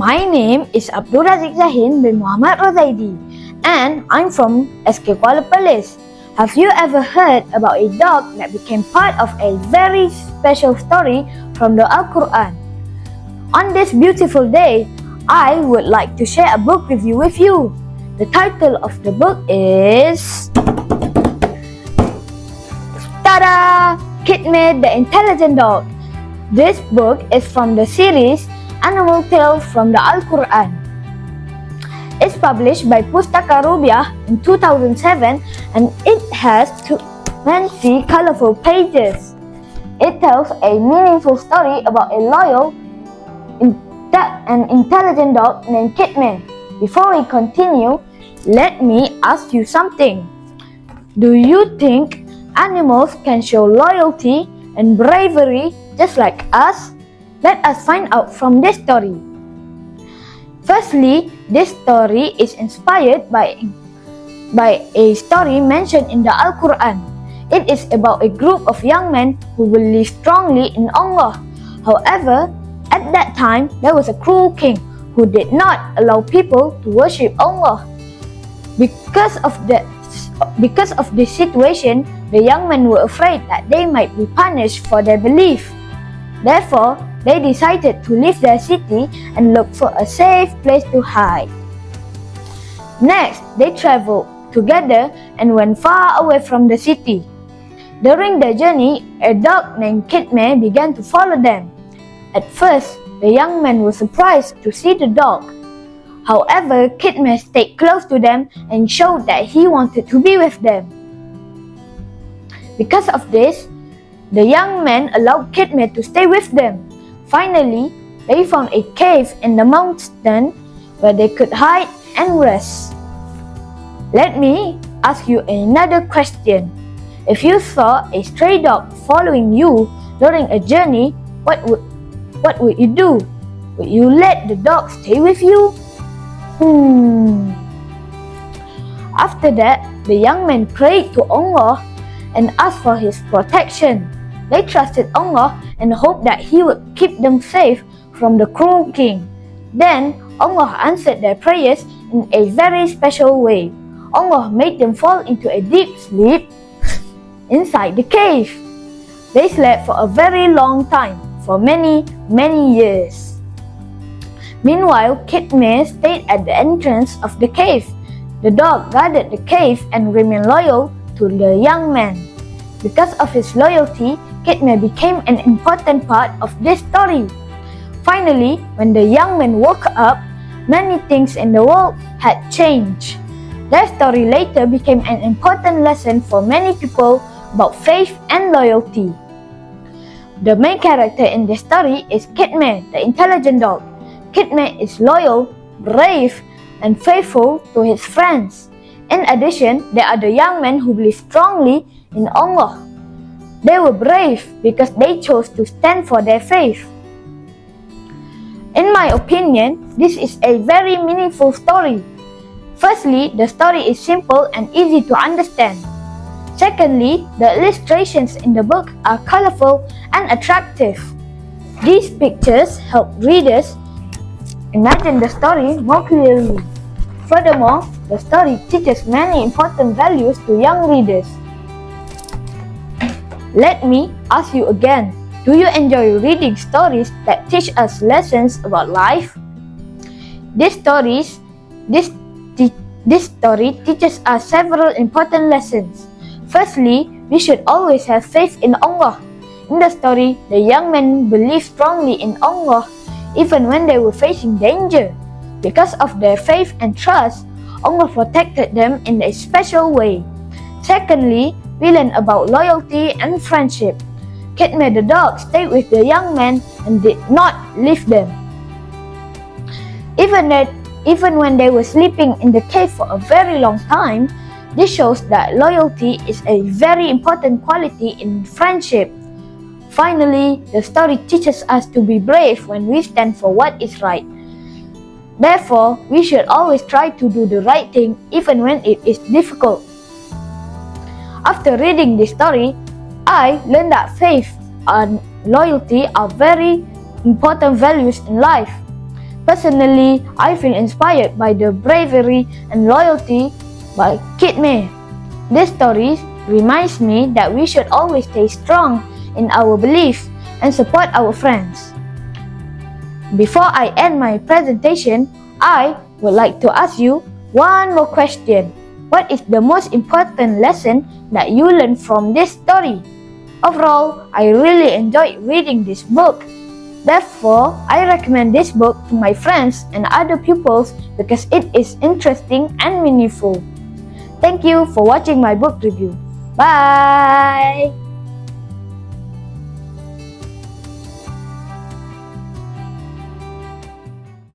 My name is Abdul ZAAHIN bin Muhammad ROZAIDI and I'm from SK KUALA Perlis. Have you ever heard about a dog that became part of a very special story from the Al-Quran? On this beautiful day, I would like to share a book review with you. The title of the book is Tada! QITMIR, the Intelligent Dog. This book is from the series Animal Tales from the Al-Quran. It's published by Pustaka Rubiah in 2007 and it has 20 colorful pages. It tells a meaningful story about a loyal and intelligent dog named QITMIR. Before we continue, let me ask you something. Do you think animals can show loyalty and bravery just like us? Let us find out from this story. Firstly, this story is inspired by a story mentioned in the Al-Quran. It is about a group of young men who believe strongly in Allah. However, at that time, there was a cruel king who did not allow people to worship Allah. Because of this situation, the young men were afraid that they might be punished for their belief. Therefore, they decided to leave their city and look for a safe place to hide. Next, they traveled together and went far away from the city. During their journey, a dog named QITMIR began to follow them. At first, the young men were surprised to see the dog. However, QITMIR stayed close to them and showed that he wanted to be with them. Because of this, the young men allowed QITMIR to stay with them. Finally, they found a cave in the mountain where they could hide and rest. Let me ask you another question. If you saw a stray dog following you during a journey, what would you do? Would you let the dog stay with you? After that, the young men prayed to Allah and asked for His protection. They trusted Allah and hoped that He would keep them safe from the cruel king. Then, Allah answered their prayers in a very special way. Allah made them fall into a deep sleep inside the cave. They slept for a very long time, for many years. Meanwhile, QITMIR stayed at the entrance of the cave. The dog guarded the cave and remained loyal to the young man. Because of his loyalty, QITMIR became an important part of this story. Finally, when the young man woke up, many things in the world had changed. Their story later became an important lesson for many people about faith and loyalty. The main character in this story is QITMIR, the intelligent dog. QITMIR is loyal, brave, and faithful to his friends. In addition, there are the young men who believe strongly in Allah. They were brave because they chose to stand for their faith. In my opinion, this is a very meaningful story. Firstly, the story is simple and easy to understand. Secondly, the illustrations in the book are colorful and attractive. These pictures help readers imagine the story more clearly. Furthermore, the story teaches many important values to young readers. Let me ask you again, do you enjoy reading stories that teach us lessons about life? This story teaches us several important lessons. Firstly, we should always have faith in Allah. In the story, the young men believed strongly in Allah even when they were facing danger. Because of their faith and trust, Allah protected them in a special way. Secondly, we learn about loyalty and friendship. QITMIR the dog stayed with the young men and did not leave them. Even when they were sleeping in the cave for a very long time, this shows that loyalty is a very important quality in friendship. Finally, the story teaches us to be brave when we stand for what is right. Therefore, we should always try to do the right thing even when it is difficult. After reading this story, I learned that faith and loyalty are very important values in life. Personally, I feel inspired by the bravery and loyalty by QITMIR. This story reminds me that we should always stay strong in our beliefs and support our friends. Before I end my presentation, I would like to ask you one more question. What is the most important lesson that you learned from this story? Overall, I really enjoyed reading this book. Therefore, I recommend this book to my friends and other pupils because it is interesting and meaningful. Thank you for watching my book review. Bye!